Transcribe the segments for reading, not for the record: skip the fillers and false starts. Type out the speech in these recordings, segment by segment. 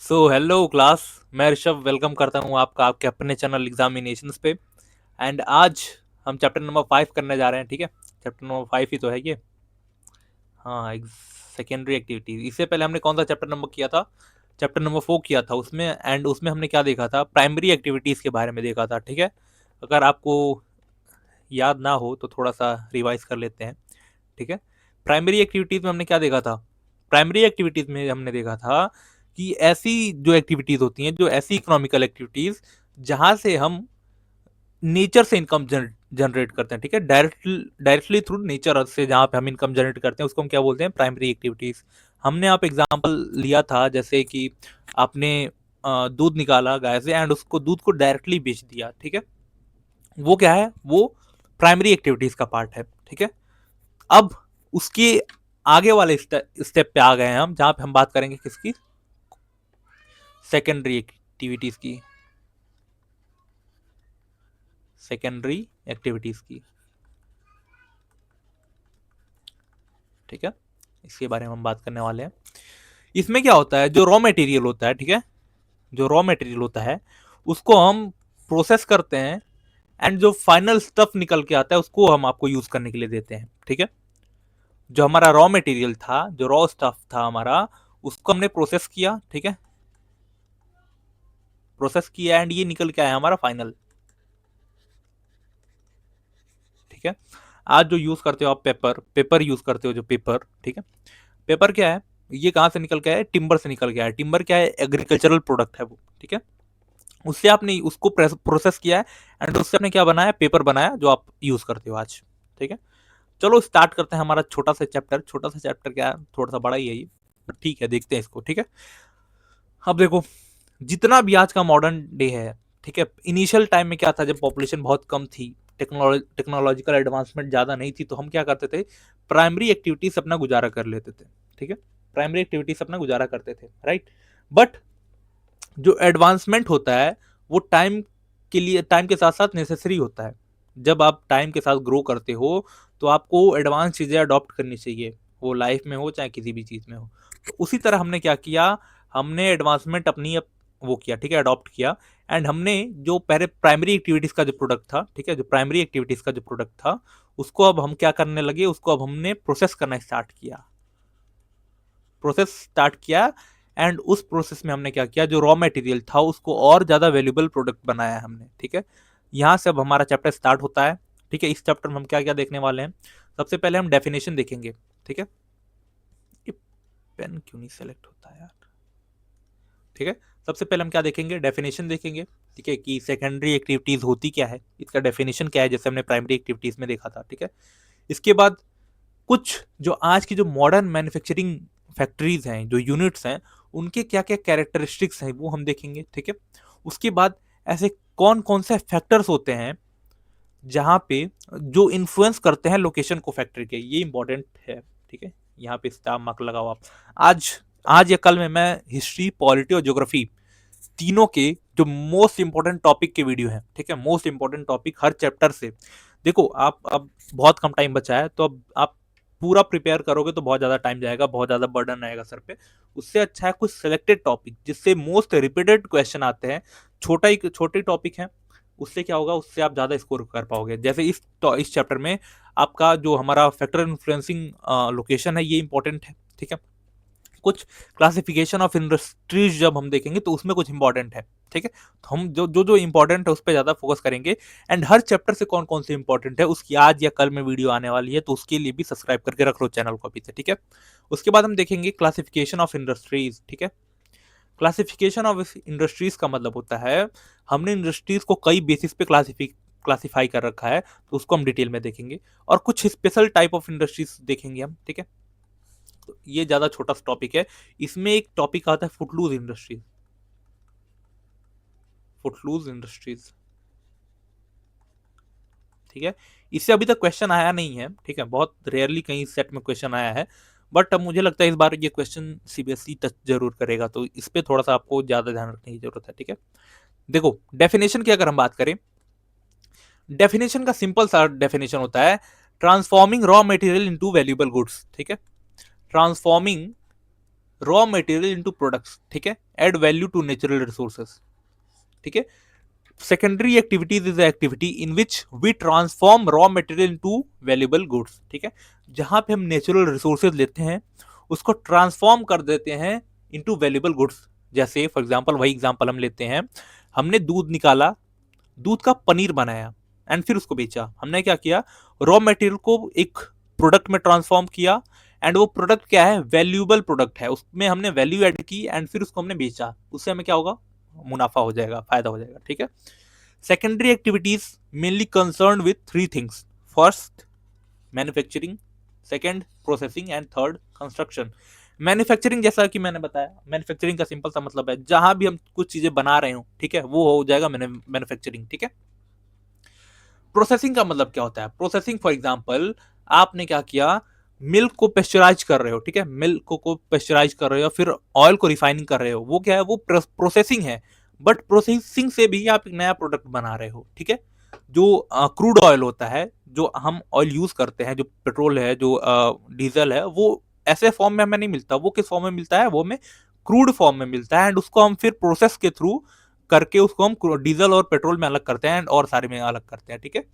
Hello class. मैं Rishabh welcome करता हूँ आपका आपके अपने चैनल एग्जामिनेशंस पे। एंड आज हम चैप्टर नंबर 5 करने जा रहे हैं। ठीक है, चैप्टर नंबर 5 ही तो है ये। हाँ, सेकेंडरी एक्टिविटीज। इससे पहले हमने कौन सा चैप्टर नंबर किया था? चैप्टर नंबर 4 किया था उसमें। एंड उसमें हमने क्या देखा था? प्राइमरी एक्टिविटीज के बारे में देखा था। ठीक है, अगर आपको याद ना हो तो थोड़ा सा रिवाइज कर लेते हैं। ठीक है, प्राइमरी एक्टिविटीज में हमने क्या देखा था? प्राइमरी एक्टिविटीज में हमने देखा था कि ऐसी जो एक्टिविटीज होती हैं, जो ऐसी इकोनॉमिकल एक्टिविटीज जहां से हम नेचर से इनकम जनरेट करते हैं। ठीक है, डायरेक्टली थ्रू नेचर से जहां पे हम इनकम जनरेट करते हैं उसको हम क्या बोलते हैं? Primary activities. हमने आप एग्जांपल लिया था, जैसे कि आपने दूध निकाला गाय से एंड उसको दूध को डायरेक्टली बेच दिया। ठीक है, वो क्या है? वो प्राइमरी एक्टिविटीज का पार्ट है। ठीक है, अब उसके आगे वाले स्टेप पे आ गए हैं हम, जहां पे हम बात करेंगे किसकी? सेकेंडरी एक्टिविटीज की। सेकेंडरी एक्टिविटीज की। ठीक है, इसके बारे में हम बात करने वाले हैं। इसमें क्या होता है? जो रॉ मटेरियल होता है, ठीक है, जो रॉ मटेरियल होता है उसको हम प्रोसेस करते हैं एंड जो फाइनल स्टफ निकल के आता है उसको हम आपको यूज करने के लिए देते हैं। ठीक है, जो हमारा रॉ मटेरियल था, जो रॉ स्टफ था हमारा, उसको हमने प्रोसेस किया। ठीक है, प्रोसेस किया एंड ये निकल के आया हमारा फाइनल। ठीक है, आज जो यूज करते हो आप पेपर यूज करते हो, जो पेपर, ठीक है, पेपर क्या है? ये कहां से निकल के आया है? टिम्बर से निकल के आया है। टिम्बर क्या है? एग्रीकल्चरल प्रोडक्ट है वो। ठीक है, उससे आपने उसको प्रोसेस किया है एंड उससे आपने क्या बनाया? पेपर बनाया, जो आप यूज करते हो आज। ठीक है, चलो स्टार्ट करते हैं हमारा छोटा सा चैप्टर। छोटा सा चैप्टर क्या है? थोड़ा सा बड़ा ही है ये, ठीक है, देखते हैं इसको। ठीक है, अब देखो, जितना भी आज का मॉडर्न डे है, ठीक है, इनिशियल टाइम में क्या था? जब पॉपुलेशन बहुत कम थी, टेक्नोलॉजिकल एडवांसमेंट ज्यादा नहीं थी, तो हम क्या करते थे? प्राइमरी एक्टिविटीज अपना गुजारा कर लेते थे। ठीक है, प्राइमरी एक्टिविटीज अपना गुजारा करते थे, राइट। बट जो एडवांसमेंट होता है वो टाइम के लिए, टाइम के साथ साथ नेसेसरी होता है। जब आप टाइम के साथ ग्रो करते हो तो आपको एडवांस चीजें अडॉप्ट करनी चाहिए, वो लाइफ में हो चाहे किसी भी चीज में हो। तो उसी तरह हमने क्या किया? हमने एडवांसमेंट अपनी वो किया, ठीक है, अडॉप्ट किया। एंड हमने जो पहले प्राइमरी एक्टिविटीज का जो प्रोडक्ट था, ठीक है, जो प्राइमरी एक्टिविटीज का जो प्रोडक्ट था, उसको अब हम क्या करने लगे? उसको अब हमने प्रोसेस करना स्टार्ट किया। प्रोसेस स्टार्ट किया एंड उस प्रोसेस में हमने क्या किया? जो रॉ मटेरियल था उसको और ज्यादा वैल्यूएबल प्रोडक्ट बनाया हमने। ठीक है, यहां से अब हमारा चैप्टर स्टार्ट होता है। ठीक है, इस चैप्टर में हम क्या क्या देखने वाले हैं? सबसे पहले हम डेफिनेशन देखेंगे। ठीक है, ये पेन क्यों नहीं सेलेक्ट होता है यार? ठीक है, सबसे पहले हम क्या देखेंगे? डेफिनेशन देखेंगे। ठीक है, कि सेकेंडरी एक्टिविटीज होती क्या है, इसका डेफिनेशन क्या है, जैसे हमने प्राइमरी एक्टिविटीज में देखा था। ठीक है, इसके बाद कुछ जो आज की जो मॉडर्न मैन्युफैक्चरिंग फैक्ट्रीज हैं, जो यूनिट्स हैं, उनके क्या क्या कैरेक्टरिस्टिक्स हैं वो हम देखेंगे। ठीक है, उसके बाद ऐसे कौन कौन से फैक्टर्स होते हैं जहां पे जो इन्फ्लुएंस करते हैं लोकेशन को फैक्ट्री के, ये इंपॉर्टेंट है। ठीक है, यहाँ पे स्टार मार्क लगाओ आप। आज आज या कल में मैं हिस्ट्री, पॉलिटी और ज्योग्राफी तीनों के जो मोस्ट इंपॉर्टेंट टॉपिक के वीडियो हैं, ठीक है, मोस्ट इंपॉर्टेंट टॉपिक हर चैप्टर से। देखो, आप अब बहुत कम टाइम बचा है, तो अब आप पूरा प्रिपेयर करोगे तो बहुत ज्यादा टाइम जाएगा, बहुत ज्यादा बर्डन आएगा सर पे। उससे अच्छा है कुछ सिलेक्टेड टॉपिक जिससे मोस्ट रिपीटेड क्वेश्चन आते हैं। छोटे टॉपिक हैं, उससे क्या होगा? उससे आप ज्यादा स्कोर कर पाओगे। जैसे इस चैप्टर में आपका जो हमारा फैक्टर इन्फ्लुएंसिंग लोकेशन है, ये इंपॉर्टेंट है। ठीक है, कुछ क्लासिफिकेशन ऑफ इंडस्ट्रीज जब हम देखेंगे तो उसमें कुछ इंपॉर्टेंट है। ठीक है, तो हम जो जो जो इंपॉर्टेंट है उस पर ज्यादा फोकस करेंगे। एंड हर चैप्टर से कौन कौन से इंपॉर्टेंट है उसकी आज या कल में वीडियो आने वाली है, तो उसके लिए भी सब्सक्राइब करके रख लो चैनल को अभी से। ठीक है, उसके बाद हम देखेंगे क्लासिफिकेशन ऑफ इंडस्ट्रीज। ठीक है, क्लासिफिकेशन ऑफ इंडस्ट्रीज का मतलब होता है हमने इंडस्ट्रीज को कई बेसिस पे क्लासिफाई कर रखा है, तो उसको हम डिटेल में देखेंगे। और कुछ स्पेशल टाइप ऑफ इंडस्ट्रीज देखेंगे हम। ठीक है, तो ये ज्यादा छोटा टॉपिक है। इसमें एक टॉपिक आता है फुटलूज इंडस्ट्रीज। फुटलूज इंडस्ट्रीज, ठीक है, इससे अभी तक क्वेश्चन आया नहीं है। ठीक है, बहुत रेयरली कहीं सेट में क्वेश्चन आया है, बट अब मुझे लगता है इस बार ये क्वेश्चन सीबीएसई टच जरूर करेगा, तो इस पे थोड़ा सा आपको ज्यादा ध्यान रखने की जरूरत है। ठीक है, देखो, डेफिनेशन की अगर हम बात करें, डेफिनेशन का सिंपल सा डेफिनेशन होता है transforming raw material into valuable goods. ठीक है, transforming raw material into products, ठीक है, add value to natural resources, ठीक है। Secondary activities is activity in which we transform raw material into valuable goods, ठीक है, जहां पे हम नेचुरल रिसोर्सेज लेते हैं उसको ट्रांसफॉर्म कर देते हैं इनटू वैल्यूएबल गुड्स। जैसे फॉर एग्जांपल, वही एग्जांपल हम लेते हैं, हमने दूध निकाला, दूध का पनीर बनाया एंड फिर उसको बेचा। हमने क्या किया, रॉ मटेरियल को एक प्रोडक्ट में ट्रांसफॉर्म किया एंड वो प्रोडक्ट क्या है, वैल्यूएबल प्रोडक्ट है, उसमें हमने वैल्यू ऐड की एंड फिर उसको हमने बेचा, उससे हमें क्या होगा, मुनाफा हो जाएगा, फायदा हो जाएगा, ठीक है। Secondary activities mainly concern with three things, first manufacturing, second processing and third construction. Manufacturing जैसा कि मैंने बताया, मैन्युफैक्चरिंग का सिंपल सा मतलब है जहां भी हम कुछ चीजें बना रहे हो, ठीक है, वो हो जाएगा मैन्युफैक्चरिंग, ठीक है। प्रोसेसिंग का मतलब क्या होता है, प्रोसेसिंग फॉर एग्जांपल आपने क्या किया, मिल्क को पेस्चराइज कर रहे हो, ठीक है, मिल्क को पेस्चराइज कर रहे हो, फिर ऑयल को रिफाइनिंग कर रहे हो, वो क्या है, वो प्रोसेसिंग है। बट प्रोसेसिंग से भी आप एक नया प्रोडक्ट बना रहे हो, ठीक है। जो क्रूड ऑयल होता है, जो हम ऑयल यूज करते हैं, जो पेट्रोल है, जो डीजल है, वो ऐसे फॉर्म में हमें नहीं मिलता, वो किस फॉर्म में मिलता है, वो हमें क्रूड फॉर्म में मिलता है एंड उसको हम फिर प्रोसेस के थ्रू करके उसको हम डीजल और पेट्रोल में अलग करते हैं और सारे में अलग करते हैं, ठीक है।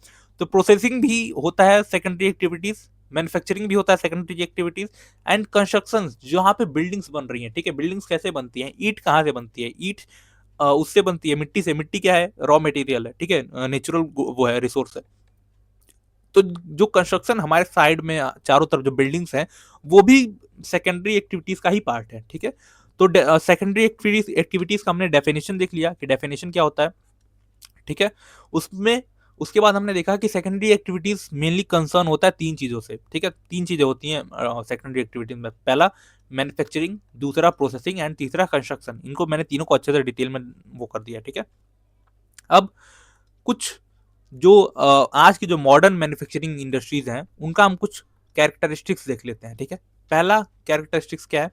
तो प्रोसेसिंग भी होता है सेकेंडरी एक्टिविटीज, मैन्युफैक्चरिंग भी होता है सेकेंडरी एक्टिविटीज, एंड कंस्ट्रक्शन जहां पे बिल्डिंग्स बन रही हैं, ठीक है। बिल्डिंग्स कैसे बनती हैं, ईंट कहाँ से बनती है, ईंट उससे बनती है मिट्टी से, मिट्टी क्या है, रॉ मटेरियल है, ठीक है, नेचुरल वो है, रिसोर्स है। तो जो कंस्ट्रक्शन हमारे साइड में चारों तरफ जो बिल्डिंग्स हैं, वो भी सेकेंडरी एक्टिविटीज का ही पार्ट है, ठीक है। तो सेकेंडरी एक्टिविटीज का हमने डेफिनेशन देख लिया कि डेफिनेशन क्या होता है, ठीक है। उसमें उसके बाद हमने देखा कि सेकेंडरी एक्टिविटीज मेनली कंसर्न होता है तीन चीजों से, ठीक है। तीन चीजें होती हैं सेकेंडरी एक्टिविटीज में, पहला मैन्युफैक्चरिंग, दूसरा प्रोसेसिंग एंड तीसरा कंस्ट्रक्शन। इनको मैंने तीनों को अच्छे से डिटेल में वो कर दिया, ठीक है। अब कुछ जो आज की जो मॉडर्न मैन्युफैक्चरिंग इंडस्ट्रीज हैं, उनका हम कुछ कैरेक्टरिस्टिक्स देख लेते हैं, ठीक है। पहला कैरेक्टरिस्टिक्स क्या है,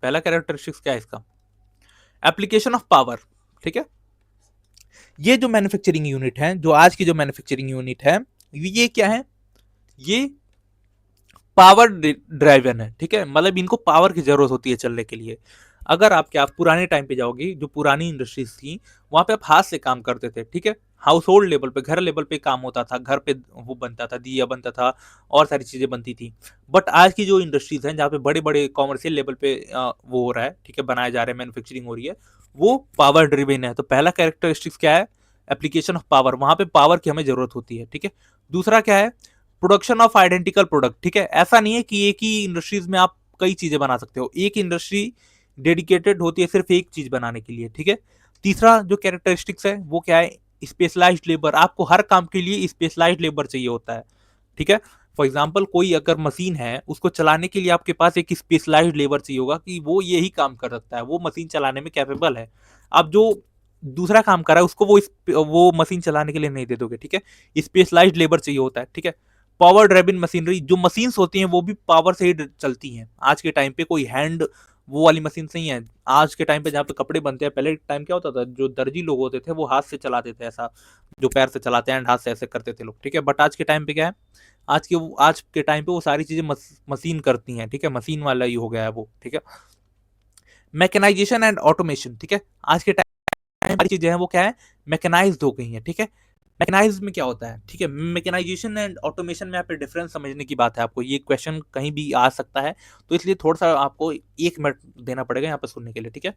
पहला कैरेक्टरिस्टिक्स क्या है इसका, एप्लीकेशन ऑफ पावर, ठीक है। ये जो मैन्युफैक्चरिंग यूनिट है, जो आज की जो मैन्युफैक्चरिंग यूनिट है, ये क्या है, ये पावर ड्राइवन है, ठीक है। मतलब इनको पावर की जरूरत होती है चलने के लिए। अगर आप पुराने टाइम पे जाओगे, जो पुरानी इंडस्ट्रीज थी, वहां पे आप हाथ से काम करते थे, ठीक है। हाउस होल्ड लेवल पे, घर लेवल पे काम होता था, घर पे वो बनता था, दिया बनता था और सारी चीजें बनती थी। बट आज की जो इंडस्ट्रीज हैं, जहाँ पे बड़े बड़े कॉमर्शियल लेवल पे वो हो रहा है, ठीक है, बनाए जा रहे हैं, मैन्युफैक्चरिंग हो रही है, वो पावर ड्रिवेन है। तो पहला कैरेक्टरिस्टिक्स क्या है, एप्लीकेशन ऑफ पावर, वहां पे पावर की हमें जरूरत होती है, ठीक है। दूसरा क्या है, प्रोडक्शन ऑफ आइडेंटिकल प्रोडक्ट, ठीक है। ऐसा नहीं है कि एक ही इंडस्ट्रीज में आप कई चीजें बना सकते हो, एक इंडस्ट्री डेडिकेटेड होती है सिर्फ एक चीज बनाने के लिए, ठीक है। तीसरा जो कैरेक्टरिस्टिक्स है वो क्या है, स्पेशलाइज्ड लेबर, आपको हर काम के लिए स्पेशलाइज्ड लेबर चाहिए होता है, ठीक है। फॉर एग्जाम्पल, कोई अगर मशीन है, उसको चलाने के लिए आपके पास एक स्पेशलाइज्ड लेबर चाहिए होगा कि वो यही काम कर सकता है, वो मशीन चलाने में कैपेबल है। अब जो दूसरा काम कर रहा है उसको वो मशीन चलाने के लिए नहीं दे दोगे, ठीक है। स्पेशलाइज्ड लेबर चाहिए होता है, ठीक है। पावर ड्राइविंग मशीनरी, जो मशीन्स होती हैं वो भी पावर से ही चलती हैं। आज के टाइम पे कोई हैंड वो वाली मशीन नहीं है। आज के टाइम पे जहाँ पे कपड़े बनते हैं, पहले टाइम क्या होता था, जो दर्जी लोग होते थे वो हाथ से चलाते थे, ऐसा जो पैर से चलाते हैं हाथ से ऐसे करते थे लोग, ठीक है। बट आज के टाइम पे क्या है, आज के टाइम पे वो सारी चीजें मशीन करती हैं, ठीक है, मशीन वाला ही हो गया है वो, ठीक है। मैकेनाइजेशन एंड ऑटोमेशन, ठीक है, आज के टाइम सारी चीजें हैं वो क्या है, मैकेनाइज्ड हो गई हैं, ठीक है। मैकेनाइज में क्या होता है, ठीक है, मैकेनाइजेशन एंड ऑटोमेशन में यहाँ पे डिफरेंस समझने की बात है, आपको ये क्वेश्चन कहीं भी आ सकता है, तो इसलिए थोड़ा सा आपको 1 मिनट देना पड़ेगा यहाँ पे सुनने के लिए, ठीक है।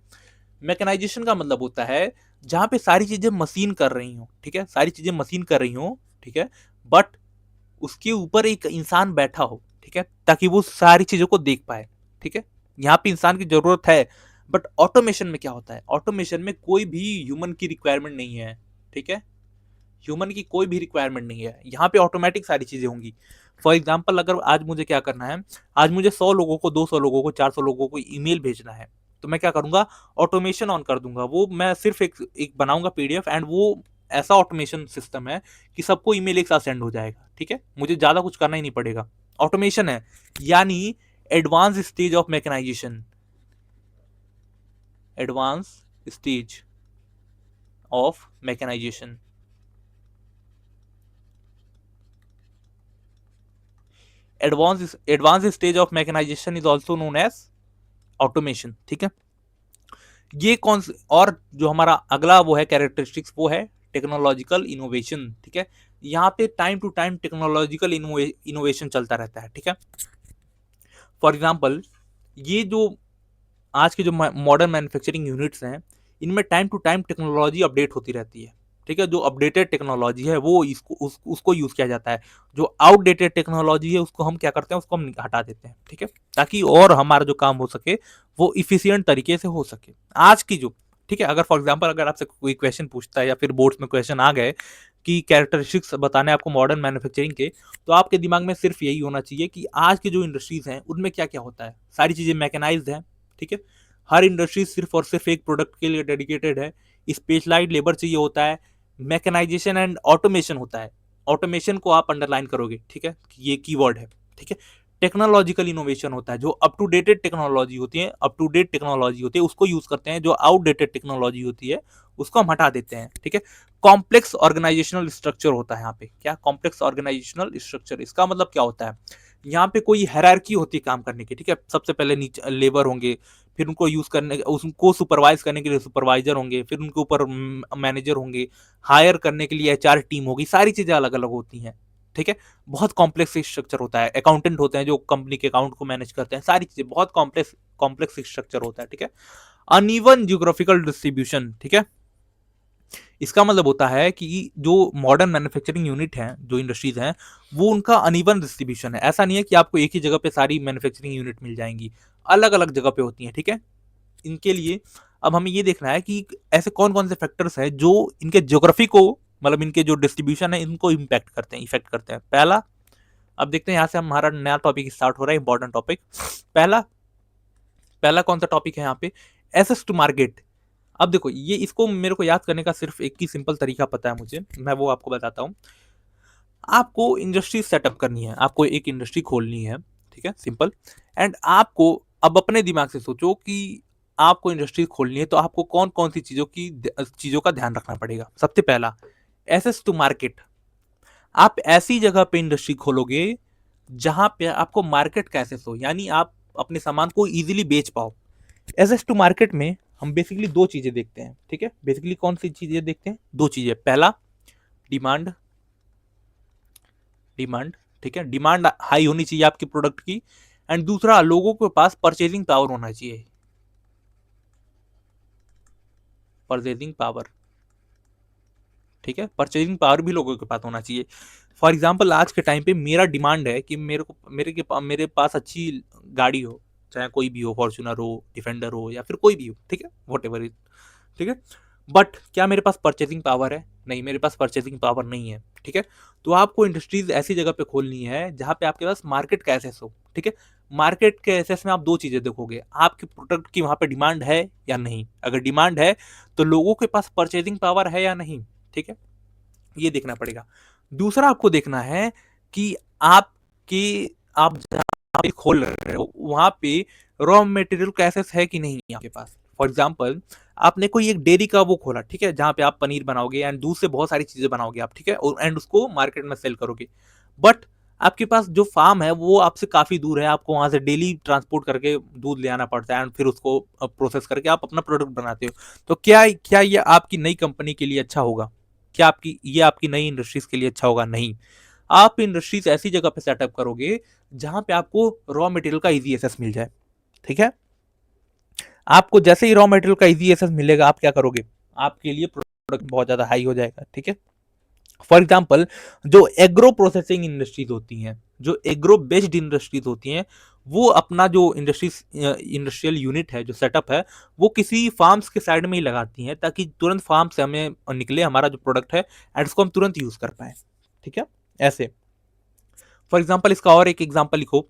मैकेनाइजेशन का मतलब होता है जहाँ पे सारी चीजें मशीन कर रही हो, ठीक है, सारी चीजें मशीन कर रही हो, ठीक है, बट उसके ऊपर एक इंसान बैठा हो, ठीक है, ताकि वो सारी चीजों को देख पाए, ठीक है। यहाँ पे इंसान की जरूरत है। बट ऑटोमेशन में क्या होता है, ऑटोमेशन में कोई भी ह्यूमन की रिक्वायरमेंट नहीं है, ठीक है, ह्यूमन की कोई भी रिक्वायरमेंट नहीं है, यहाँ पे ऑटोमेटिक सारी चीजें होंगी। फॉर एग्जाम्पल, अगर आज मुझे क्या करना है, आज मुझे 100 लोगों को, 200 लोगों को, 400 लोगों को ईमेल भेजना है, तो मैं क्या करूंगा, ऑटोमेशन ऑन कर दूंगा। वो मैं सिर्फ एक बनाऊंगा पीडीएफ एंड वो ऐसा ऑटोमेशन सिस्टम है कि सबको ईमेल एक साथ सेंड हो जाएगा, ठीक है, मुझे ज्यादा कुछ करना ही नहीं पड़ेगा। ऑटोमेशन है, यानी advance stage of mechanization, advance stage of mechanization. Advance stage of mechanization is also known as automation. ठीक है, ये कौन और जो हमारा अगला वो है कैरेक्टरिस्टिक्स, वो है टेक्नोलॉजिकल इनोवेशन। ठीक है, यहाँ पे time to time technological innovation चलता रहता है। ठीक है, फॉर एग्जाम्पल ये जो आज के जो मॉडर्न मैन्युफैक्चरिंग यूनिट्स हैं, इनमें time to time technology update होती रहती है। ठीक है, जो अपडेटेड टेक्नोलॉजी है वो उसको यूज किया जाता है। जो आउटडेटेड टेक्नोलॉजी है उसको हम क्या करते हैं, उसको हम हटा देते हैं। ठीक है, ताकि और हमारा जो काम हो सके वो इफिशियंट तरीके से हो सके। आज की जो, ठीक है, अगर फॉर एग्जाम्पल अगर आपसे कोई क्वेश्चन पूछता है या फिर बोर्ड्स में क्वेश्चन आ गए कि कैरेक्टरिस्टिक्स बताने आपको मॉडर्न मैन्युफैक्चरिंग के, तो आपके दिमाग में सिर्फ यही होना चाहिए कि आज की जो इंडस्ट्रीज हैं उनमें क्या क्या होता है। सारी चीजें मैकेनाइज्ड हैं। ठीक है, हर इंडस्ट्री सिर्फ और सिर्फ एक प्रोडक्ट के लिए डेडिकेटेड है। स्पेशलाइज्ड लेबर चाहिए होता है। मैकेनाइजेशन एंड ऑटोमेशन होता है। ऑटोमेशन को आप अंडरलाइन करोगे। ठीक है, ये कीवर्ड है। ठीक है, टेक्नोलॉजिकल इनोवेशन होता है, जो अप टू डेटेड टेक्नोलॉजी होती है, अप टू डेट टेक्नोलॉजी होती है उसको यूज करते हैं। जो आउटडेटेड टेक्नोलॉजी होती है उसको हम हटा देते हैं। ठीक है, कॉम्प्लेक्स ऑर्गेनाइजेशनल स्ट्रक्चर होता है यहाँ पे। क्या कॉम्प्लेक्स ऑर्गेनाइजेशनल स्ट्रक्चर, इसका मतलब क्या होता है, यहाँ पे कोई हायरार्की होती है काम करने की। ठीक है, सबसे पहले नीचे लेबर होंगे, फिर उनको यूज करने, उसको सुपरवाइज करने के लिए सुपरवाइजर होंगे, फिर उनके ऊपर मैनेजर होंगे, हायर करने के लिए एचआर टीम होगी। सारी चीजें अलग अलग होती हैं। ठीक है, बहुत कॉम्प्लेक्स स्ट्रक्चर होता है। अकाउंटेंट होते हैं जो कंपनी के अकाउंट को मैनेज करते हैं। सारी चीजें बहुत कॉम्प्लेक्स कॉम्प्लेक्स स्ट्रक्चर होता है। ठीक है, अनइवन जियोग्राफिकल डिस्ट्रीब्यूशन। ठीक है, इसका मतलब होता है कि जो मॉडर्न मैन्युफैक्चरिंग यूनिट है, जो इंडस्ट्रीज हैं, वो उनका अनइवन डिस्ट्रीब्यूशन है। ऐसा नहीं है कि आपको एक ही जगह पे सारी मैन्युफैक्चरिंग यूनिट मिल जाएंगी, अलग अलग जगह पे होती हैं। ठीक है, इनके लिए अब हमें ये देखना है कि ऐसे कौन कौन से फैक्टर्स हैं जो इनके ज्योग्राफी को, मतलब इनके जो डिस्ट्रीब्यूशन है, इनको इम्पैक्ट करते हैं, इफेक्ट करते हैं। पहला, अब देखते हैं, यहाँ से हमारा नया टॉपिक स्टार्ट हो रहा है, इंपॉर्टेंट टॉपिक। पहला पहला कौन सा टॉपिक है यहाँ पे, एसेस टू मार्केट। अब देखो, ये इसको मेरे को याद करने का सिर्फ एक ही सिंपल तरीका पता है मुझे, मैं वो आपको बताता हूँ। आपको इंडस्ट्री सेटअप करनी है, आपको एक इंडस्ट्री खोलनी है। ठीक है, सिंपल। एंड आपको अब अपने दिमाग से सोचो कि आपको इंडस्ट्री खोलनी है तो आपको कौन कौन सी चीजों का ध्यान रखना पड़ेगा। सबसे पहला, एसेस टू मार्केट। आप ऐसी जगह पे इंडस्ट्री खोलोगे जहां पे आपको मार्केट का एक्सेस हो, यानी आप अपने सामान को इजीली बेच पाओ। एसेस टू मार्केट में हम बेसिकली दो चीजें देखते हैं। ठीक है, बेसिकली कौन सी चीजें देखते हैं, दो चीजें। पहला, डिमांड। डिमांड, ठीक है, डिमांड हाई होनी चाहिए आपके प्रोडक्ट की। एंड दूसरा, लोगों के पास परचेजिंग पावर होना चाहिए। परचेजिंग पावर, ठीक है, परचेजिंग पावर भी लोगों के पास होना चाहिए। फॉर एग्जाम्पल, आज के टाइम पे मेरा डिमांड है कि मेरे पास अच्छी गाड़ी हो, चाहे कोई भी हो, फॉर्च्यूनर हो, डिफेंडर हो, या फिर कोई भी हो। ठीक है, वॉट एवर इज। ठीक है, बट क्या मेरे पास परचेजिंग पावर है? नहीं, मेरे पास परचेजिंग पावर नहीं है। ठीक है, तो आपको इंडस्ट्रीज ऐसी जगह पे खोलनी है जहां पे आपके पास मार्केट का एसेस हो। ठीक है, मार्केट के एसेस में आप दो चीजें देखोगे, आपके प्रोडक्ट की वहां पे डिमांड है या नहीं। अगर डिमांड है तो लोगों के पास परचेजिंग पावर है या नहीं। ठीक है, ये देखना पड़ेगा। दूसरा, आपको देखना है कि आप जहां पे खोल रहे हो वहां पे रॉ मटेरियल का एसेस है कि नहीं आपके पास। फॉर एग्जाम्पल, आपने कोई एक डेयरी का वो खोला, ठीक है, जहां पे आप पनीर बनाओगे एंड दूध से बहुत सारी चीजें बनाओगे आप। ठीक है, एंड उसको मार्केट में सेल करोगे। बट आपके पास जो फार्म है वो आपसे काफी दूर है, आपको वहां से डेली ट्रांसपोर्ट करके दूध ले आना पड़ता है एंड फिर उसको प्रोसेस करके आप अपना प्रोडक्ट बनाते हो। तो क्या क्या ये आपकी नई कंपनी के लिए अच्छा होगा? क्या आपकी नई इंडस्ट्रीज के लिए अच्छा होगा? नहीं। आप इंडस्ट्रीज ऐसी जगह पे सेटअप करोगे जहां पे आपको रॉ मटेरियल का इजी एक्सेस मिल जाए। ठीक है, आपको जैसे ही रॉ मटेरियल का इजी एक्सेस मिलेगा, आप क्या करोगे, आपके लिए प्रोडक्ट बहुत ज्यादा हाई हो जाएगा। ठीक है, फॉर एग्जाम्पल, जो एग्रो प्रोसेसिंग इंडस्ट्रीज होती हैं, जो एग्रो बेस्ड इंडस्ट्रीज होती हैं, वो अपना जो इंडस्ट्रियल यूनिट है, जो सेटअप है, वो किसी फार्म्स के साइड में ही लगाती हैं, ताकि तुरंत फार्म से हमें निकले हमारा जो प्रोडक्ट है एंड उसको हम तुरंत यूज कर पाए। ठीक है, ऐसे। फॉर एग्जाम्पल, इसका और एक एग्जाम्पल लिखो,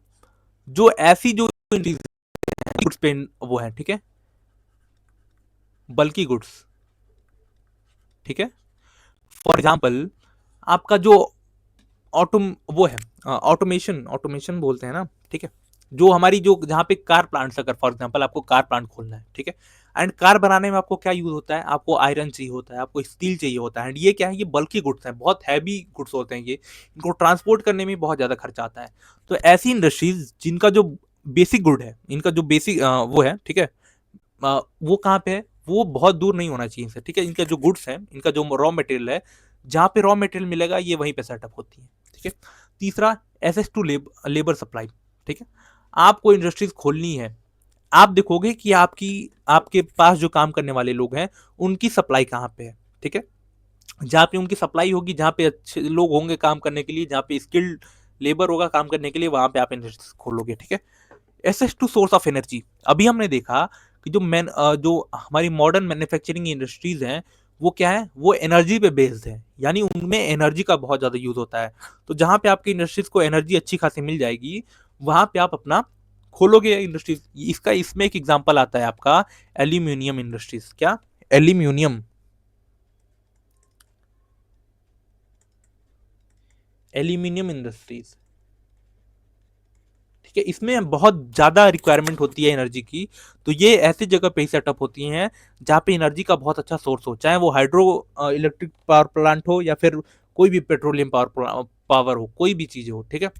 जो ऐसी जो गुड्स पे वो है, ठीक है, बल्कि गुड्स। ठीक है, फॉर एग्जाम्पल, आपका जो ऑटो वो है, ऑटोमेशन ऑटोमेशन बोलते हैं ना। ठीक है, जो हमारी जो जहाँ पे कार प्लांट्स, अगर फॉर एग्जांपल आपको कार प्लांट खोलना है, ठीक है, एंड कार बनाने में आपको क्या यूज होता है, आपको आयरन चाहिए होता है, आपको स्टील चाहिए होता है, एंड ये क्या है, ये बल्कि गुड्स हैं, बहुत हैवी गुड्स होते हैं ये, इनको ट्रांसपोर्ट करने में बहुत ज्यादा खर्चा आता है। तो ऐसी इंडस्ट्रीज जिनका जो बेसिक गुड है, इनका जो बेसिक वो है, ठीक है, वो कहाँ पे है, वो बहुत दूर नहीं होना चाहिए इनसे, ठीक है, इनका जो गुड्स है, इनका जो रॉ मटेरियल है, जहाँ पे रॉ मटेरियल मिलेगा ये वहीं पे सेटअप होती है, ठीक है। तीसरा, एसेस टू लेबर सप्लाई, ठीक है, आपको इंडस्ट्रीज खोलनी है, आप देखोगे कि आपकी आपके पास जो काम करने वाले लोग हैं उनकी सप्लाई कहाँ पे है, ठीक है, जहाँ पे उनकी सप्लाई होगी, जहाँ पे अच्छे लोग होंगे काम करने के लिए, जहाँ पे स्किल्ड लेबर होगा काम करने के लिए, वहां पे आप इंडस्ट्रीज खोलोगे, ठीक है। Access to source of energy, अभी हमने देखा कि जो हमारी मॉडर्न मैन्युफैक्चरिंग इंडस्ट्रीज हैं वो क्या है, वो एनर्जी पे बेस्ड है, यानी उनमें एनर्जी का बहुत ज्यादा यूज होता है। तो जहां पे आपकी इंडस्ट्रीज को एनर्जी अच्छी खासी मिल जाएगी, वहां पे आप अपना खोलोगे इंडस्ट्रीज। इसका इसमें एक एग्जांपल आता है आपका एल्यूमिनियम इंडस्ट्रीज। क्या? एल्यूमिनियम, एल्यूमिनियम इंडस्ट्रीज, ठीक है, इसमें बहुत ज्यादा रिक्वायरमेंट होती है एनर्जी की। तो ये ऐसी जगह पे सेटअप होती हैं जहाँ पे एनर्जी का बहुत अच्छा सोर्स हो, चाहे वो हाइड्रो इलेक्ट्रिक पावर प्लांट हो या फिर कोई भी पेट्रोलियम पावर हो, कोई भी चीज हो, ठीक है।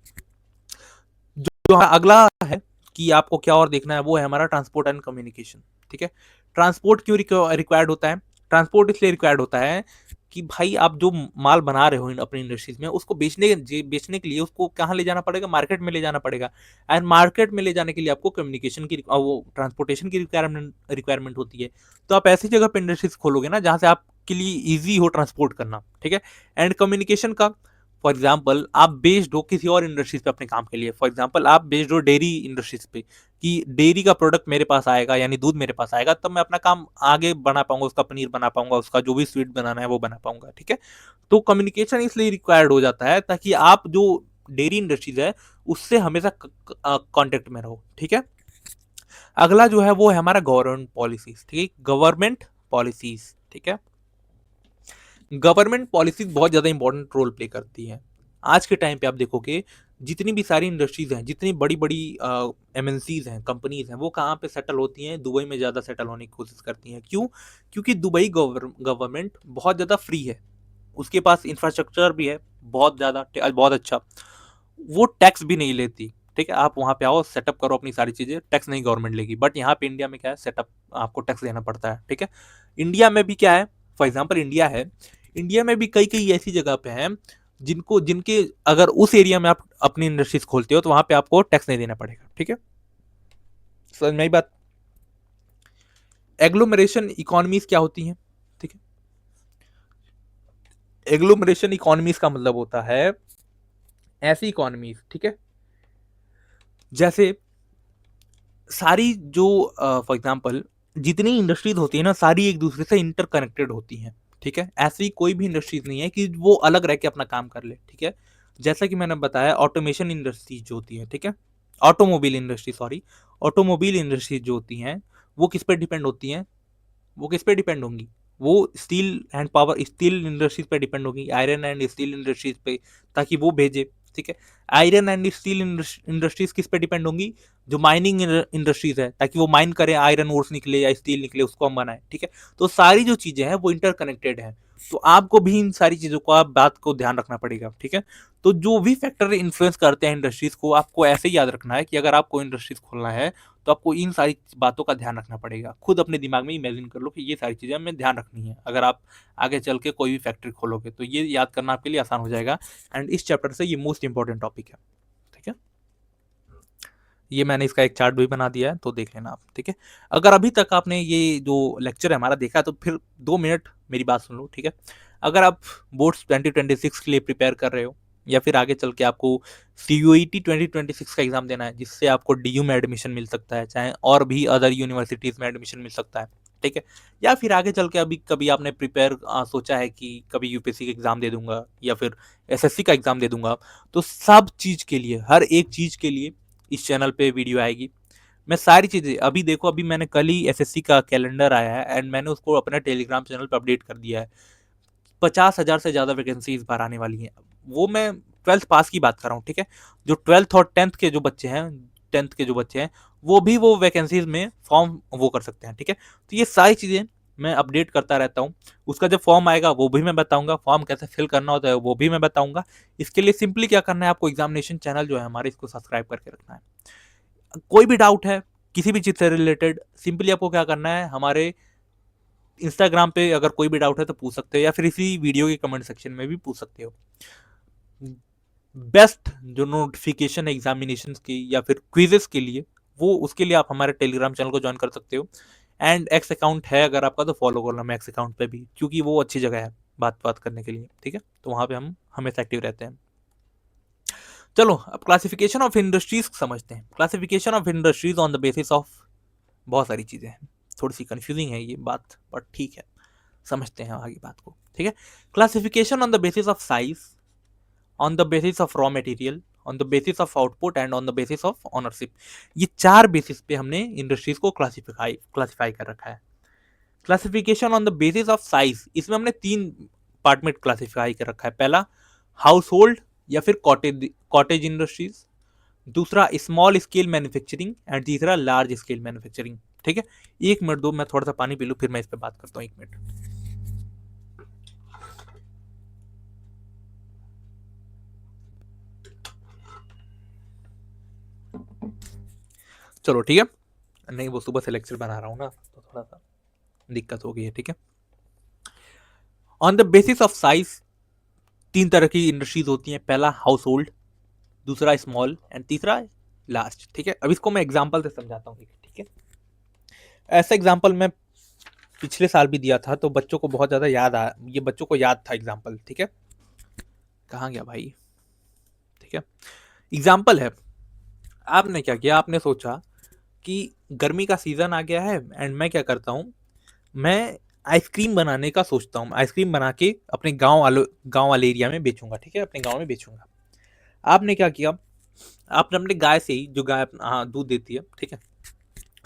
जो अगला है कि आपको क्या और देखना है, वो है हमारा ट्रांसपोर्ट एंड कम्युनिकेशन, ठीक है। ट्रांसपोर्ट क्यों रिक्वायर्ड होता है? ट्रांसपोर्ट इसलिए रिक्वायर्ड होता है कि भाई आप जो माल बना रहे हो अपनी इंडस्ट्रीज में, उसको बेचने के लिए उसको कहाँ ले जाना पड़ेगा? मार्केट में ले जाना पड़ेगा। एंड मार्केट में ले जाने के लिए आपको कम्युनिकेशन की वो ट्रांसपोर्टेशन की रिक्वायरमेंट होती है। तो आप ऐसी जगह पे इंडस्ट्रीज खोलोगे ना जहाँ से आपके लिए ईजी हो ट्रांसपोर्ट करना, ठीक है। एंड कम्युनिकेशन का, फॉर एग्जाम्पल आप बेस्ड हो किसी और इंडस्ट्रीज पे अपने काम के लिए, फॉर एग्जाम्पल आप बेस्ड हो डेयरी इंडस्ट्रीज पे, कि डेयरी का प्रोडक्ट मेरे पास आएगा, यानी दूध मेरे पास आएगा, तब मैं अपना काम आगे बना पाऊंगा, उसका पनीर बना पाऊंगा, उसका जो भी स्वीट बनाना है वो बना पाऊंगा, ठीक है। तो कम्युनिकेशन इसलिए रिक्वायर्ड हो जाता है ताकि आप जो डेयरी इंडस्ट्रीज है उससे हमेशा कांटेक्ट में रहो, ठीक है। अगला जो है वो है हमारा गवर्नमेंट पॉलिसीज, ठीक है, गवर्नमेंट पॉलिसीज, ठीक है। गवर्नमेंट पॉलिसीज बहुत ज़्यादा इंपॉर्टेंट रोल प्ले करती हैं। आज के टाइम पे आप देखोगे जितनी भी सारी इंडस्ट्रीज हैं, जितनी बड़ी बड़ी एमएनसीज हैं, कंपनीज हैं, वो कहाँ पे सेटल होती हैं? दुबई में ज़्यादा सेटल होने की कोशिश करती हैं। क्यों? क्योंकि दुबई गवर्नमेंट बहुत ज़्यादा फ्री है, उसके पास इंफ्रास्ट्रक्चर भी है बहुत ज़्यादा, बहुत अच्छा, वो टैक्स भी नहीं लेती, ठीक है। आप वहाँ पे आओ, सेटअप करो अपनी सारी चीज़ें, टैक्स नहीं गवर्नमेंट लेगी। बट यहाँ पे इंडिया में क्या है, सेटअप आपको टैक्स देना पड़ता है, ठीक है। इंडिया में भी क्या है, फॉर एग्जाम्पल इंडिया है, इंडिया में भी कई कई ऐसी जगह पे हैं जिनको जिनके अगर उस एरिया में आप अपनी इंडस्ट्रीज खोलते हो तो वहां पे आपको टैक्स नहीं देना पड़ेगा, ठीक है। समझ में आई बात? एग्लोमरेशन इकोनॉमीज क्या होती हैं? ठीक है, एग्लोमरेशन इकोनॉमीज का मतलब होता है ऐसी इकोनॉमीज, ठीक है, जैसे सारी जो फॉर एग्जांपल जितनी इंडस्ट्रीज होती है ना, सारी एक दूसरे से इंटरकनेक्टेड होती हैं, ठीक है। ऐसी कोई भी इंडस्ट्रीज नहीं है कि वो अलग रह के अपना काम कर ले, ठीक है। जैसा कि मैंने बताया, ऑटोमेशन इंडस्ट्रीज जो होती है, ठीक है, automobile industry, sorry, automobile industries जो होती हैं वो किस पे डिपेंड होती हैं? वो किस पे डिपेंड होंगी? वो steel and power, steel industries पे डिपेंड होगी, आयरन एंड स्टील इंडस्ट्रीज पे, ताकि वो भेजे, ठीक है। आयरन एंड स्टील इंडस्ट्रीज किस पे डिपेंड होंगी? जो माइनिंग इंडस्ट्रीज है, ताकि वो माइन करें, आयरन ओर्स निकले या स्टील निकले, उसको हम बनाए, ठीक है। तो सारी जो चीजें हैं वो इंटरकनेक्टेड हैं। तो आपको भी इन सारी चीजों को आप बात को ध्यान रखना पड़ेगा, ठीक है। तो जो भी फैक्टर इन्फ्लुएंस करते हैं इंडस्ट्रीज को, आपको ऐसे ही याद रखना है कि अगर आपको इंडस्ट्रीज खोलना है तो आपको इन सारी बातों का ध्यान रखना पड़ेगा। खुद अपने दिमाग में इमेजिन कर लो कि ये सारी चीज़ें हमें ध्यान रखनी है अगर आप आगे चल के कोई भी फैक्ट्री खोलोगे, तो ये याद करना आपके लिए आसान हो जाएगा। एंड इस चैप्टर से ये मोस्ट इंपॉर्टेंट टॉपिक है, ठीक है। ये मैंने इसका एक चार्ट भी बना दिया है, तो देख लेना आप, ठीक है। अगर अभी तक आपने ये जो लेक्चर है हमारा देखा, तो फिर 2 मिनट मेरी बात सुन लो, ठीक है। अगर आप बोर्ड्स 2026 के लिए प्रिपेयर कर रहे हो, या फिर आगे चल के आपको CUET 2026 का एग्जाम देना है, जिससे आपको DU में एडमिशन मिल सकता है, चाहे और भी अदर यूनिवर्सिटीज़ में एडमिशन मिल सकता है, ठीक है। या फिर आगे चल के अभी कभी आपने प्रिपेयर सोचा है कि कभी यूपीएससी का एग्ज़ाम दे दूंगा या फिर एसएससी का एग्ज़ाम दे दूंगा, तो सब चीज़ के लिए, हर एक चीज़ के लिए इस चैनल पे वीडियो आएगी। मैं सारी चीज़ें अभी देखो, अभी मैंने कल ही एसएससी का कैलेंडर आया है एंड मैंने उसको अपने टेलीग्राम चैनल पर अपडेट कर दिया है। 50,000 से ज़्यादा वैकेंसी इस बार आने वाली हैं। वो मैं 12th पास की बात कर रहा हूँ, ठीक है। जो 12th और 10th के जो बच्चे हैं, 10th के जो बच्चे हैं वो भी वो वैकेंसीज में फॉर्म वो कर सकते हैं, ठीक है। तो ये सारी चीज़ें मैं अपडेट करता रहता हूँ। उसका जब फॉर्म आएगा वो भी मैं बताऊंगा, फॉर्म कैसे फिल करना होता है वो भी मैं बताऊंगा। इसके लिए सिंपली क्या करना है, आपको एग्जामिनेशन चैनल जो है हमारे, इसको सब्सक्राइब करके रखना है। कोई भी डाउट है किसी भी चीज़ से रिलेटेड, सिंपली आपको क्या करना है, हमारे इंस्टाग्राम पे अगर कोई भी डाउट है तो पूछ सकते हो, या फिर इसी वीडियो के कमेंट सेक्शन में भी पूछ सकते हो। बेस्ट जो नोटिफिकेशन है एग्जामिनेशन की या फिर क्विजेस के लिए, वो उसके लिए आप हमारे टेलीग्राम चैनल को ज्वाइन कर सकते हो। एंड एक्स अकाउंट है अगर आपका तो फॉलो कर लो मैं एक्स अकाउंट पे भी, क्योंकि वो अच्छी जगह है बात करने के लिए, ठीक है। तो वहां पे हम हमेशा एक्टिव रहते हैं। चलो अब क्लासिफिकेशन ऑफ इंडस्ट्रीज समझते हैं। Classification of industries on the basis of बहुत सारी चीजें हैं, थोड़ी सी कंफ्यूजिंग है ये बात, बट ठीक है, समझते हैं आगे बात को, ठीक है। Classification on the basis of size, on the basis of raw material, on the basis of output and on the basis of ownership. ये 4 बेसिस पे हमने इंडस्ट्रीज को क्लासिफाई कर रखा है। Classification on the basis of size, इसमें हमने 3 part में क्लासिफाई कर रखा है। पहला हाउस होल्ड या फिर कॉटेज इंडस्ट्रीज, दूसरा स्मॉल स्केल मैन्युफैक्चरिंग एंड तीसरा लार्ज स्केल मैन्युफैक्चरिंग, ठीक है। 1 मिनट दो, मैं थोड़ा सा पानी पी लूं फिर मैं इस पर बात करता हूँ, 1 मिनट। चलो ठीक है, नहीं वो सुबह से लेक्चर बना रहा हूँ ना तो थोड़ा सा दिक्कत हो गई है, ठीक है। On the basis of size 3 तरह की इंडस्ट्रीज होती हैं। पहला हाउस होल्ड, दूसरा स्मॉल एंड तीसरा लार्ज, ठीक है। अब इसको मैं एग्जांपल से समझाता हूँ, ठीक है। ऐसा एग्जांपल मैं पिछले साल भी दिया था तो बच्चों को बहुत ज्यादा याद आया, ये बच्चों को याद था एग्जांपल, ठीक है। कहाँ गया भाई, ठीक है। एग्जांपल है, आपने क्या किया, आपने सोचा कि गर्मी का सीजन आ गया है एंड मैं क्या करता हूँ, मैं आइसक्रीम बनाने का सोचता हूँ। आइसक्रीम बना के अपने गांव वाले एरिया में बेचूंगा, ठीक है, अपने गांव में बेचूंगा। आपने क्या किया, आपने अपने गाय से ही, जो गाय दूध देती है, ठीक है,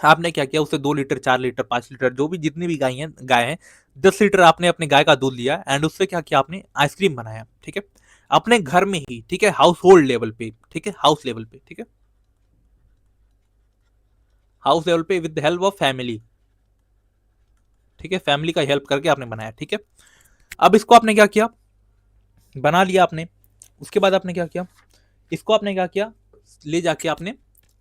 आपने क्या किया, उसे 2 लीटर 4 लीटर 5 लीटर जो भी जितनी भी गाय हैं 10 लीटर आपने अपने गाय का दूध लिया एंड उससे क्या किया, आपने आइसक्रीम बनाया, ठीक है, अपने घर में ही, ठीक है, हाउस होल्ड लेवल पे, ठीक है, हाउस लेवल पे, ठीक है, हाउस लेवल पे विद हेल्प ऑफ फैमिली, ठीक है, फैमिली का हेल्प करके आपने बनाया, ठीक है। अब इसको आपने क्या किया, बना लिया आपने, उसके बाद आपने क्या किया, इसको आपने क्या किया, ले जाके आपने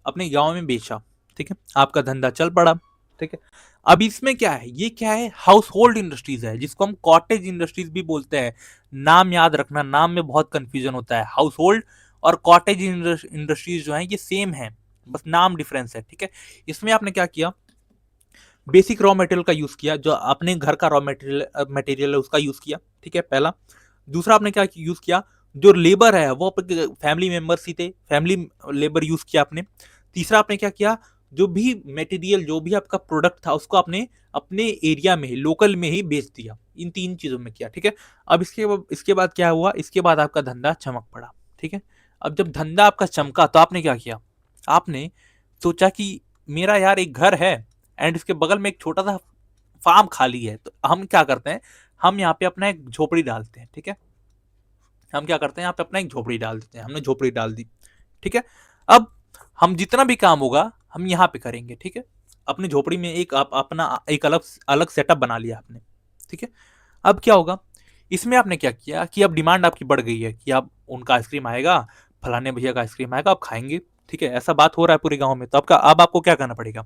अपने गांव में बेचा, ठीक है, आपका धंधा चल पड़ा, ठीक है। अब इसमें क्या है, ये क्या है, हाउस होल्ड इंडस्ट्रीज है, जिसको हम कॉटेज इंडस्ट्रीज भी बोलते हैं। नाम याद रखना, नाम में बहुत कंफ्यूजन होता है। हाउस होल्ड और कॉटेज इंडस्ट्रीज जो है ये सेम है, बस नाम डिफरेंस है, ठीक है। इसमें आपने क्या किया, बेसिक रॉ मटेरियल का यूज किया, जो अपने घर का रॉ मटेरियल है उसका यूज किया, ठीक है, पहला। दूसरा आपने क्या यूज किया, जो लेबर है वो फैमिली मेंबर्स ही थे, फैमिली लेबर यूज किया आपने। तीसरा आपने क्या किया, जो भी मटेरियल, जो भी आपका प्रोडक्ट था उसको आपने अपने एरिया में ही, लोकल में ही बेच दिया। इन 3 चीजों में किया, ठीक है। अब इसके बाद क्या हुआ, इसके बाद आपका धंधा चमक पड़ा, ठीक है। अब जब धंधा आपका चमका तो आपने क्या किया, आपने सोचा कि मेरा यार एक घर है एंड इसके बगल में एक छोटा सा फार्म खाली है, तो हम क्या करते हैं, हम यहाँ पे अपना एक झोपड़ी डालते हैं, ठीक है। हम क्या करते हैं, यहाँ पे अपना एक झोपड़ी डाल देते हैं, हमने झोपड़ी डाल दी, ठीक है। अब हम जितना भी काम होगा हम यहाँ पे करेंगे, ठीक है। अपनी झोपड़ी में एक अपना एक अलग अलग सेटअप बना लिया आपने, ठीक है। अब क्या होगा, इसमें आपने क्या किया कि अब डिमांड आपकी बढ़ गई है कि अब उनका आइसक्रीम आएगा, फलाने भैया का आइसक्रीम आएगा, आप खाएंगे, ठीक है, ऐसा बात हो रहा है पूरे गांव में। तो अब आपको क्या करना पड़ेगा,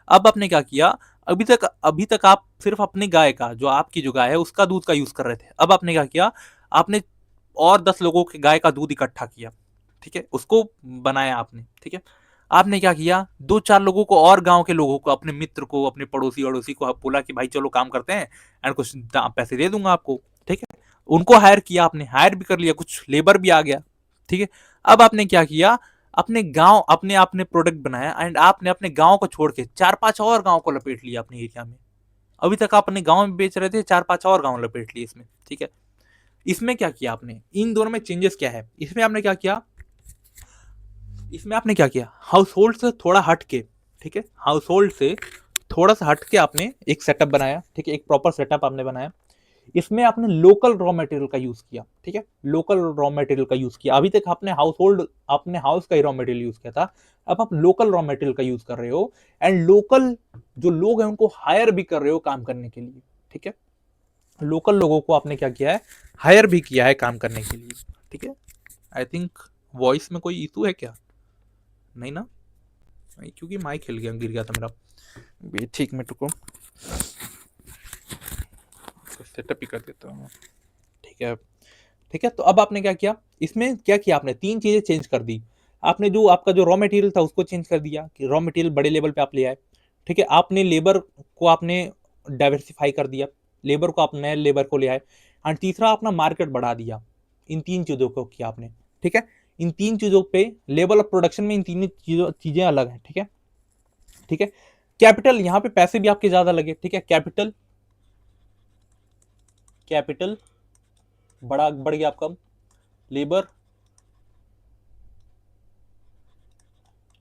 अब आपने क्या किया, अभी तक आप सिर्फ अपनी गाय का, जो आपकी जो गाय है उसका दूध का यूज कर रहे थे। अब आपने क्या किया, आपने और 10 लोगों के गाय का दूध इकट्ठा किया, ठीक है, उसको बनाया आपने, ठीक है। आपने क्या किया, 2-4 लोगों को और गांव के लोगों को, अपने मित्र को, अपने पड़ोसी अड़ोसी को आप बोला कि भाई चलो काम करते हैं एंड कुछ पैसे दे दूंगा आपको, ठीक है। उनको हायर किया, आपने हायर भी कर लिया, कुछ लेबर भी आ गया, ठीक है। अब आपने क्या किया, अपने गांव, अपने आपने प्रोडक्ट बनाया एंड आपने अपने गांव को छोड़ के 4-5 और गांव को लपेट लिया अपने एरिया में। अभी तक आप अपने गांव में बेच रहे थे, 4-5 और गांव लपेट लिए इसमें, ठीक है। इसमें क्या किया आपने, इन दोनों में चेंजेस क्या है, इसमें आपने क्या किया, इसमें आपने क्या किया, हाउस होल्ड से थोड़ा हट के, ठीक है, हाउस होल्ड से थोड़ा सा हट के आपने एक सेटअप बनाया, ठीक है, एक प्रॉपर सेटअप आपने बनाया। इसमें आपने लोकल रॉ मटेरियल का यूज किया, ठीक है, लोकल रॉ मटेरियल का यूज किया। अभी तक आपने आपने हाउस का ही रॉ मटेरियल यूज किया था, अब आप लोकल रॉ मटेरियल का यूज कर रहे हो, एंड लोकल जो लोग हैं उनको हायर भी कर रहे हो काम करने के लिए, ठीक है। लोकल लोगों को आपने क्या किया है, हायर भी किया है काम करने के लिए, ठीक है। आई थिंक वॉइस में कोई इशू है क्या? नहीं ना? नहीं, क्योंकि माइक हिल गया, गिर गया था मेरा। ठीक, मैं टुको सेटअप ही कर देता हूँ। ठीक है, ठीक है। तो अब आपने क्या किया, इसमें क्या किया आपने, तीन चीजें चेंज कर दी। आपने जो आपका जो रॉ मटेरियल था उसको चेंज कर दिया कि रॉ मटेरियल बड़े लेवल पे आप ले आए, ठीक है। आपने लेबर को आपने डाइवर्सिफाई कर दिया, लेबर को आप नए लेबर को ले आए, और तीसरा अपना मार्केट बढ़ा दिया। इन तीन चीजों को किया आपने, ठीक है। इन तीन चीजों पे लेवल ऑफ प्रोडक्शन में इन तीन चीजें अलग है, ठीक है, ठीक है। कैपिटल, यहाँ पे पैसे भी आपके ज्यादा लगे, ठीक है। कैपिटल, कैपिटल बड़ा बढ़ गया आपका, लेबर,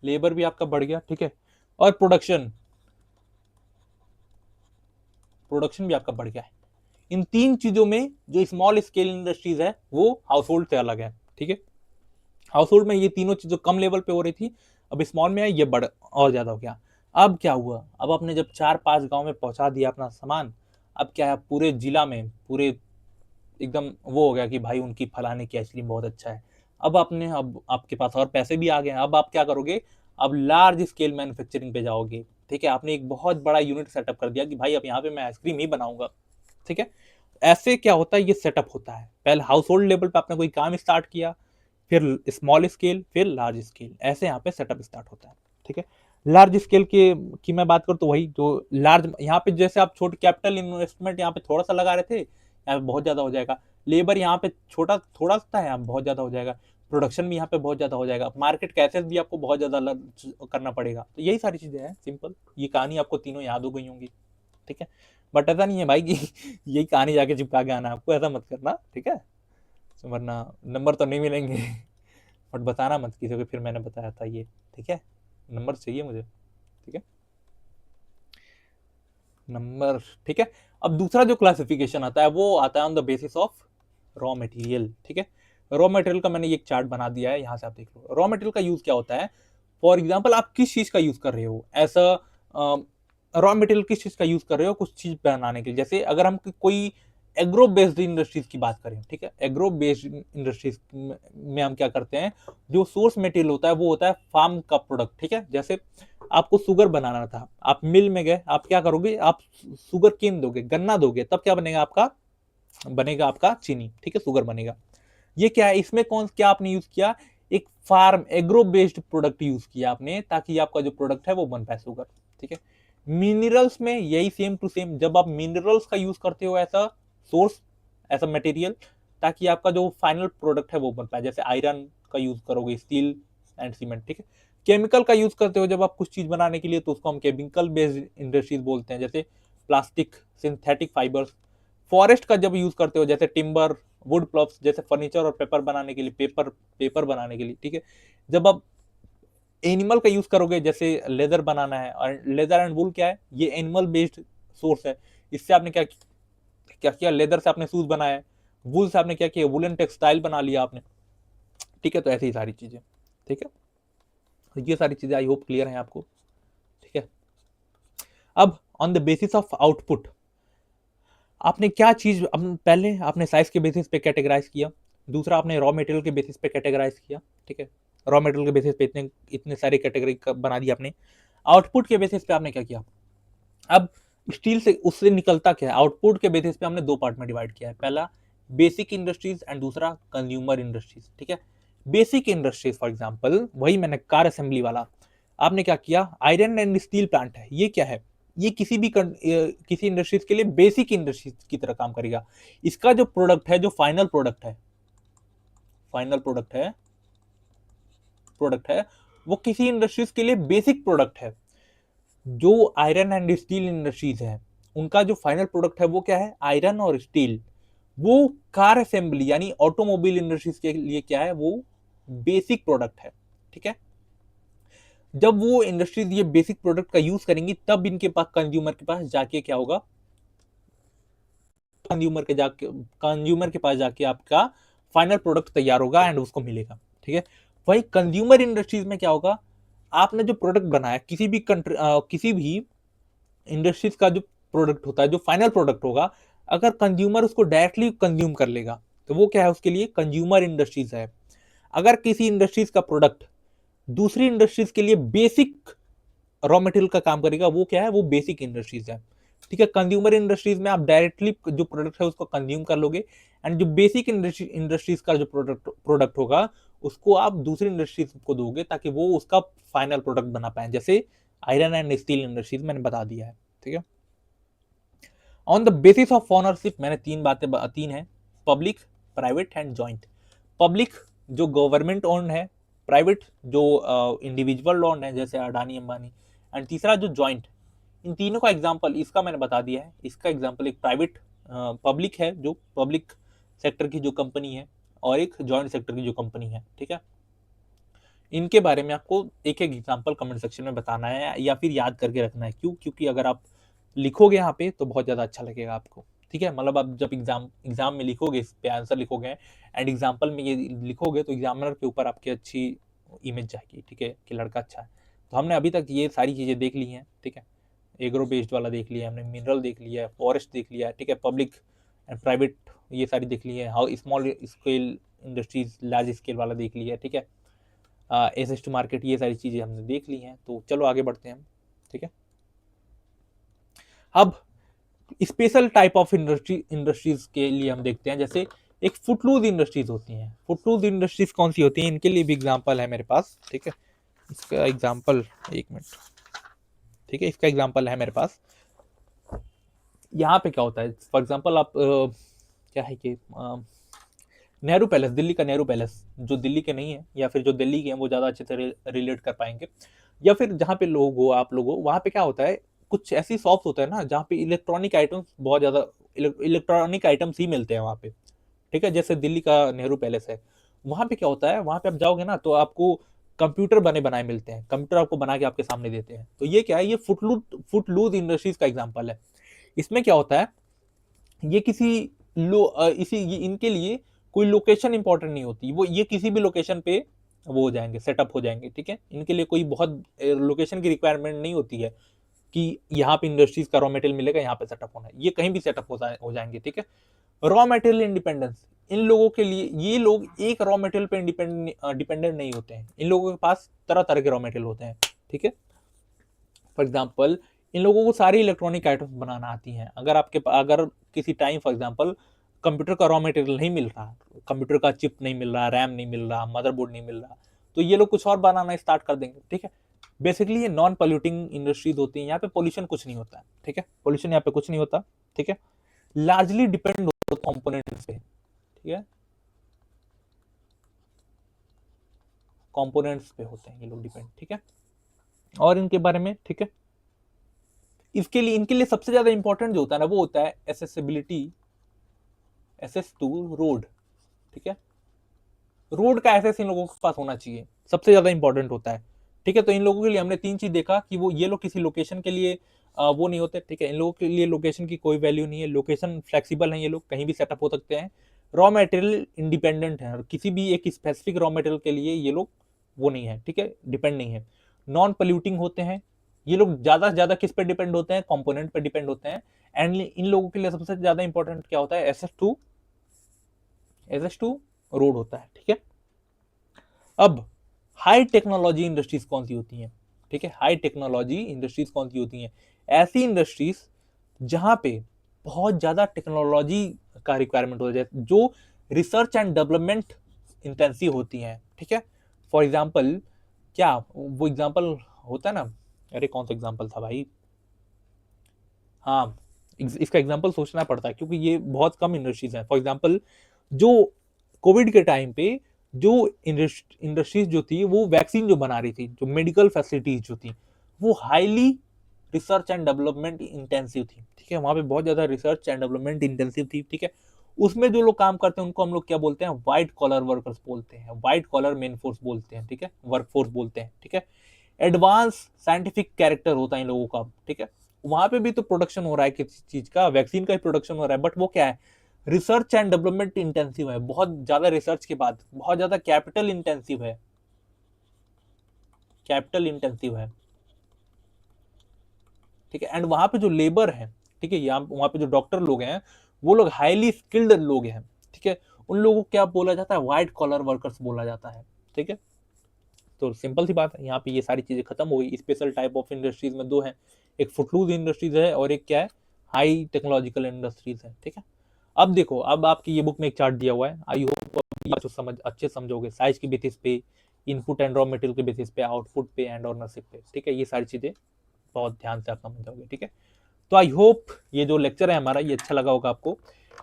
लेबर भी आपका बढ़ गया, ठीक है। और प्रोडक्शन, प्रोडक्शन भी आपका बढ़ गया है। इन तीन चीजों में जो स्मॉल स्केल इंडस्ट्रीज है वो हाउस होल्ड से अलग है, ठीक है। हाउस होल्ड में ये तीनों चीजों कम लेवल पे हो रही थी, अब स्मॉल में है ये बढ़ और ज्यादा हो गया। अब क्या हुआ, अब आपने जब 4-5 गांव में पहुंचा दिया अपना सामान, अब क्या है, पूरे जिला में पूरे एकदम वो हो गया कि भाई उनकी फलाने की आइसक्रीम बहुत अच्छा है। अब आपने, अब आपके पास और पैसे भी आ गए, अब आप क्या करोगे, अब लार्ज स्केल मैन्युफैक्चरिंग पे जाओगे, ठीक है। आपने एक बहुत बड़ा यूनिट सेटअप कर दिया कि भाई अब यहाँ पे मैं आइसक्रीम ही बनाऊंगा, ठीक है। ऐसे क्या होता है, ये सेटअप होता है, पहले हाउस होल्ड लेवल पे आपने कोई काम स्टार्ट किया, फिर स्मॉल स्केल, फिर लार्ज स्केल, ऐसे यहाँ पे सेटअप स्टार्ट होता है, ठीक है। लार्ज स्केल के की मैं बात करूँ तो वही जो लार्ज, यहाँ पे जैसे आप छोटे कैपिटल इन्वेस्टमेंट यहाँ पे थोड़ा सा लगा रहे थे, यहाँ पे बहुत ज्यादा हो जाएगा। लेबर यहाँ पे छोटा थोड़ा सा है, यहाँ बहुत ज्यादा हो जाएगा। प्रोडक्शन भी यहाँ पे बहुत ज्यादा हो जाएगा, मार्केट कैसेस भी आपको बहुत ज्यादा करना पड़ेगा। तो यही सारी चीजें हैं, सिंपल। ये कहानी आपको तीनों याद हो गई होंगी, ठीक है। बट ऐसा नहीं है भाई कि यही कहानी जाके चिपका के आना आपको, ऐसा मत करना, ठीक है। वरना नंबर तो नहीं मिलेंगे। बट बताना मत किसी को फिर मैंने बताया था ये, ठीक है। नंबर चाहिए मुझे, ठीक है, नंबर, ठीक है। अब दूसरा जो क्लासिफिकेशन आता है वो आता है on the basis of raw material, ठीक है। रॉ मटेरियल का मैंने एक चार्ट बना दिया है, यहां से आप देख लो रॉ मटेरियल का यूज क्या होता है। फॉर एग्जाम्पल आप किस चीज का यूज कर रहे हो, ऐसा रॉ मटेरियल किस चीज का यूज कर रहे हो कुछ चीज बनाने के लिए। जैसे अगर हम कोई एग्रो बेस्ड इंडस्ट्रीज की बात करें, ठीक है, एग्रो बेस्ड इंडस्ट्रीज में हम क्या करते हैं, जो सोर्स मटेरियल होता है वो होता है फार्म का प्रोडक्ट, ठीक है। जैसे आपको शुगर बनाना था, आप मिल में गए, आप क्या करोगे, आप शुगर केन दोगे, गन्ना दोगे, तब क्या बनेगा आपका, बनेगा आपका चीनी, ठीक है, शुगर बनेगा। ये क्या है, इसमें कौन क्या आपने यूज किया, एक farm agro based product use किया आपने, ताकि आपका जो प्रोडक्ट है वो बन पाए शुगर, ठीक है। मिनरल्स में यही सेम टू सेम, जब आप मिनरल्स का यूज करते हो ऐसा सोर्स, ऐसा मटेरियल, ताकि आपका जो फाइनल प्रोडक्ट है वो बन पाए। जैसे आयरन का यूज करोगे, स्टील एंड सीमेंट, ठीक है। केमिकल का यूज करते हो जब आप कुछ चीज बनाने के लिए, तो उसको हम केमिकल बेस्ड इंडस्ट्रीज बोलते हैं, जैसे प्लास्टिक, सिंथेटिक फाइबर्स। फॉरेस्ट का जब यूज करते हो, जैसे टिम्बर, वुड प्लॉफ्स, जैसे फर्नीचर और पेपर बनाने के लिए, पेपर पेपर बनाने के लिए, ठीक है। जब आप एनिमल का यूज करोगे, जैसे लेदर बनाना है, और लेदर एंड वुल क्या है, ये एनिमल बेस्ड सोर्स है। इससे आपने क्या क्या किया, लेदर से आपने शूज बनाया, वुल से आपने क्या किया, वुलन टेक्सटाइल बना लिया आपने, ठीक है। तो ऐसी ही सारी चीजें, ठीक है। तो ये सारी चीजें आई होप क्लियर हैं आपको, ठीक है। अब on the basis of output, आपने क्या चीज, पहले आपने साइज के बेसिस पे कैटेगराइज किया, दूसरा आपने रॉ मटेरियल के बेसिस पे कैटेगराइज किया, ठीक है। रॉ मटेरियल के बेसिस पे इतने इतने सारे कैटेगरी बना दिया आपने। आउटपुट के बेसिस पे आपने क्या किया, अब स्टील से उससे निकलता क्या है, आउटपुट के बेसिस पे हमने दो पार्ट में डिवाइड किया है, पहला बेसिक इंडस्ट्रीज एंड दूसरा कंज्यूमर इंडस्ट्रीज, ठीक है। बेसिक इंडस्ट्रीज फॉर एग्जांपल वही मैंने कार असेंबली वाला, आपने क्या किया, आयरन एंड स्टील प्लांट है, ये क्या है, ये किसी भी किसी इंडस्ट्रीज के लिए बेसिक इंडस्ट्रीज की तरह काम करेगा। इसका जो प्रोडक्ट है, जो फाइनल प्रोडक्ट है, फाइनल प्रोडक्ट है, वो किसी इंडस्ट्रीज के लिए बेसिक प्रोडक्ट है। जो आयरन एंड स्टील इंडस्ट्रीज है, उनका जो फाइनल प्रोडक्ट है वो क्या है, आयरन और स्टील। वो कार असेंबली यानी ऑटोमोबाइल इंडस्ट्रीज के लिए क्या है, वो बेसिक प्रोडक्ट है, ठीक है। जब वो इंडस्ट्रीज ये बेसिक प्रोडक्ट का यूज करेंगी, तब इनके पास, कंज्यूमर के पास जाके क्या होगा, कंज्यूमर के पास जाके आपका फाइनल प्रोडक्ट तैयार होगा एंड उसको मिलेगा, ठीक है। वही कंज्यूमर इंडस्ट्रीज में क्या होगा, आपने जो प्रोडक्ट बनाया किसी भी कंट्री किसी भी इंडस्ट्रीज का जो प्रोडक्ट होता है, जो फाइनल प्रोडक्ट होगा, अगर कंज्यूमर उसको डायरेक्टली कंज्यूम कर लेगा तो वो क्या है, उसके लिए कंज्यूमर इंडस्ट्रीज है। अगर किसी इंडस्ट्रीज का प्रोडक्ट दूसरी इंडस्ट्रीज के लिए बेसिक रॉ मटेरियल का काम करेगा, वो क्या है, वो बेसिक इंडस्ट्रीज है, ठीक है। कंज्यूमर इंडस्ट्रीज में आप डायरेक्टली जो प्रोडक्ट है उसको कंज्यूम कर लोगे, एंड जो बेसिक इंडस्ट्रीज का जो प्रोडक्ट होगा उसको आप दूसरी इंडस्ट्रीज को दोगे ताकि वो उसका फाइनल प्रोडक्ट बना पाए, जैसे आयरन एंड स्टील इंडस्ट्रीज मैंने बता दिया है, ठीक है। On the basis of ownership मैंने तीन है, public, private and joint. Public जो गवर्नमेंट ओन्ड है, प्राइवेट जो इंडिविजुअल ओन्ड है जैसे अडानी अंबानी, एंड तीसरा जो जॉइंट। इन तीनों का एग्जांपल इसका मैंने बता दिया है। इसका एग्जांपल एक प्राइवेट पब्लिक है, जो पब्लिक सेक्टर की जो कंपनी है, और एक जॉइंट सेक्टर की जो कंपनी है, ठीक है। इनके बारे में आपको एक एक एग्जांपल कमेंट सेक्शन में बताना है या फिर याद करके रखना है। क्यों? क्योंकि अगर आप लिखोगे यहाँ पे तो बहुत ज़्यादा अच्छा लगेगा आपको, ठीक है। मतलब आप जब एग्जाम में लिखोगे, इस पे आंसर लिखोगे एंड एग्जाम्पल में ये लिखोगे तो एग्जामिनर के ऊपर आपकी अच्छी इमेज जाएगी, ठीक है, कि लड़का अच्छा है। तो हमने अभी तक ये सारी चीज़ें देख ली हैं, ठीक है। एग्रो बेस्ड वाला देख लिया हमने, मिनरल देख लिया है, फॉरेस्ट देख लिया है, ठीक है, पब्लिक एंड प्राइवेट ये सारी देख ली है, how small scale industries, large scale वाला देख लिया है, ठीक है। एसेस टू मार्केट, ये सारी चीज़ें हमने देख ली हैं। तो चलो आगे बढ़ते हैं हम, ठीक है। अब स्पेशल टाइप ऑफ इंडस्ट्रीज के लिए हम देखते हैं, जैसे एक फुटलूज इंडस्ट्रीज होती हैं। फुटलूज इंडस्ट्रीज कौन सी होती हैं, इनके लिए भी एग्जांपल है मेरे पास, ठीक है। इसका एग्जांपल, एक मिनट, ठीक है, इसका एग्जांपल है मेरे पास। यहाँ पे क्या होता है, फॉर एग्जांपल आप क्या है कि नेहरू पैलेस, दिल्ली का नेहरू पैलेस, जो दिल्ली के नहीं है या फिर जो दिल्ली के हैं वो ज़्यादा अच्छे से रिलेट कर पाएंगे, या फिर जहाँ पे लोग हो, आप लोग हो, वहाँ पे क्या होता है, कुछ ऐसी शॉप्स होता है ना जहाँ पे इलेक्ट्रॉनिक आइटम्स बहुत ज़्यादा, इलेक्ट्रॉनिक आइटम्स ही मिलते हैं वहाँ पे, ठीक है। जैसे दिल्ली का नेहरू पैलेस है, वहाँ पे क्या होता है, वहाँ पे आप जाओगे ना तो आपको कंप्यूटर बने बनाए मिलते हैं, कंप्यूटर आपको बना के आपके सामने देते हैं। तो ये क्या है, ये फुटलूज इंडस्ट्रीज का एग्जाम्पल है। इसमें क्या होता है, ये किसी इनके लिए कोई लोकेशन इंपॉर्टेंट नहीं होती, वो ये किसी भी लोकेशन पे वो हो जाएंगे, सेटअप हो जाएंगे, ठीक है। इनके लिए कोई बहुत लोकेशन की रिक्वायरमेंट नहीं होती है कि यहाँ पे इंडस्ट्रीज का रॉ मटेरियल मिलेगा, यहाँ पे सेटअप होना है, ये कहीं भी सेटअप हो जाएंगे, ठीक है। रॉ मटेरियल इंडिपेंडेंस, इन लोगों के लिए, ये लोग एक रॉ मटेरियल पे डिपेंडेंट नहीं होते हैं, इन लोगों के पास तरह तरह के रॉ मटेरियल होते हैं, ठीक है। फॉर एग्जाम्पल इन लोगों को सारी इलेक्ट्रॉनिक आइटम्स बनाना आती हैं। अगर किसी टाइम फॉर एग्जाम्पल कंप्यूटर का रॉ मटेरियल नहीं मिल रहा, कंप्यूटर का चिप नहीं मिल रहा, रैम नहीं मिल रहा, मदरबोर्ड नहीं मिल रहा, तो ये लोग कुछ और बनाना स्टार्ट कर देंगे, ठीक है। बेसिकली ये नॉन पॉल्यूटिंग इंडस्ट्रीज होती है, यहाँ पे पॉल्यूशन कुछ नहीं होता है, ठीक है, पॉल्यूशन यहाँ पे कुछ नहीं होता, ठीक है। लार्जली डिपेंड होता है कंपोनेंट्स पे, ठीक है, कंपोनेंट्स पे होते हैं ये लोग डिपेंड, ठीक है। और इनके बारे में, ठीक है, इनके लिए सबसे ज्यादा इंपॉर्टेंट जो होता है ना, वो होता है एसेसिबिलिटी, एसेस टू रोड, ठीक है। रोड का एसेस इन लोगों के पास होना चाहिए, सबसे ज्यादा इंपॉर्टेंट होता है, ठीक है। तो इन लोगों के लिए हमने तीन चीज देखा कि वो, ये लोग किसी लोकेशन के लिए वो नहीं होते, ठीक है। इन लोगों के लिए लोकेशन की कोई वैल्यू नहीं है, लोकेशन फ्लेक्सिबल है, ये लोग कहीं भी सेटअप हो सकते हैं। रॉ मटेरियल इंडिपेंडेंट है, किसी भी एक स्पेसिफिक रॉ मटेरियल के लिए ये लोग वो नहीं है, ठीक है, डिपेंड नहीं है। नॉन पोल्यूटिंग होते हैं, ये लोग ज्यादा से ज्यादा किस पे डिपेंड होते हैं, कंपोनेंट पे डिपेंड होते हैं। एंड इन लोगों के लिए सबसे ज्यादा इंपॉर्टेंट क्या होता है, एस टू रोड होता है, ठीक है। अब हाई टेक्नोलॉजी इंडस्ट्रीज कौन सी होती हैं, ठीक है, हाई टेक्नोलॉजी इंडस्ट्रीज कौन सी होती हैं, ऐसी इंडस्ट्रीज जहां पे बहुत ज्यादा टेक्नोलॉजी का रिक्वायरमेंट हो जाए, जो रिसर्च एंड डेवलपमेंट इंटेंसिव होती हैं, ठीक है। फॉर एग्जाम्पल, क्या वो एग्जाम्पल होता है ना, अरे कौन सा एग्जाम्पल था भाई, हाँ, इसका एग्जाम्पल सोचना पड़ता है क्योंकि ये बहुत कम इंडस्ट्रीज हैं। फॉर एग्जाम्पल, जो कोविड के टाइम पे जो इंडस्ट्रीज जो थी, वो वैक्सीन जो बना रही थी, जो मेडिकल फैसिलिटीज जो थी, वो highly research and development intensive थी, ठीक है। वहां पे बहुत ज्यादा रिसर्च एंड डेवलपमेंट इंटेंसिव थी, ठीक है। उसमें जो लोग काम करते हैं उनको हम लोग क्या बोलते हैं, व्हाइट कॉलर वर्कर्स बोलते हैं, व्हाइट कॉलर मेन फोर्स बोलते हैं, ठीक है, वर्क फोर्स बोलते हैं, ठीक है। एडवांस साइंटिफिक कैरेक्टर होता है इन लोगों का, ठीक है। वहां पे भी तो प्रोडक्शन हो रहा है किसी चीज का, वैक्सीन का ही प्रोडक्शन हो रहा है, बट वो क्या है, रिसर्च एंड डेवलपमेंट इंटेंसिव है, बहुत ज्यादा रिसर्च के बाद बहुत ज्यादा कैपिटल इंटेंसिव है, कैपिटल इंटेंसिव है, ठीक है। एंड वहां पे जो लेबर है, ठीक है, यहाँ वहां पे जो डॉक्टर लोग हैं वो लोग हाईली स्किल्ड लोग हैं, ठीक है। उन लोगों को क्या बोला जाता है, व्हाइट कॉलर वर्कर्स बोला जाता है, ठीक है। तो सिंपल सी बात है, यहाँ पे ये सारी चीजें खत्म हो गई। स्पेशल टाइप ऑफ इंडस्ट्रीज में दो हैं, एक फुटलूज इंडस्ट्रीज है और एक क्या है, हाई टेक्नोलॉजिकल इंडस्ट्रीज है, ठीक है। अब देखो, अब आपकी ये बुक में एक चार्ट दिया हुआ है, आई होप अच्छे समझोगे, साइज के बेसिस पे, इनपुट एंड रॉ मटेरियल के बेसिस पे, आउटपुट पे एंड ऑनरशिप पे, ठीक है। ये सारी चीजें बहुत ध्यान से आप समझोगे, ठीक है। तो आई होप ये जो लेक्चर है हमारा ये अच्छा लगा होगा आपको।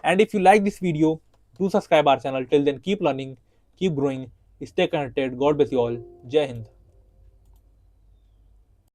And if you like this video, do subscribe our channel. Till then keep learning, keep growing, stay connected, god bless you all, जय हिंद।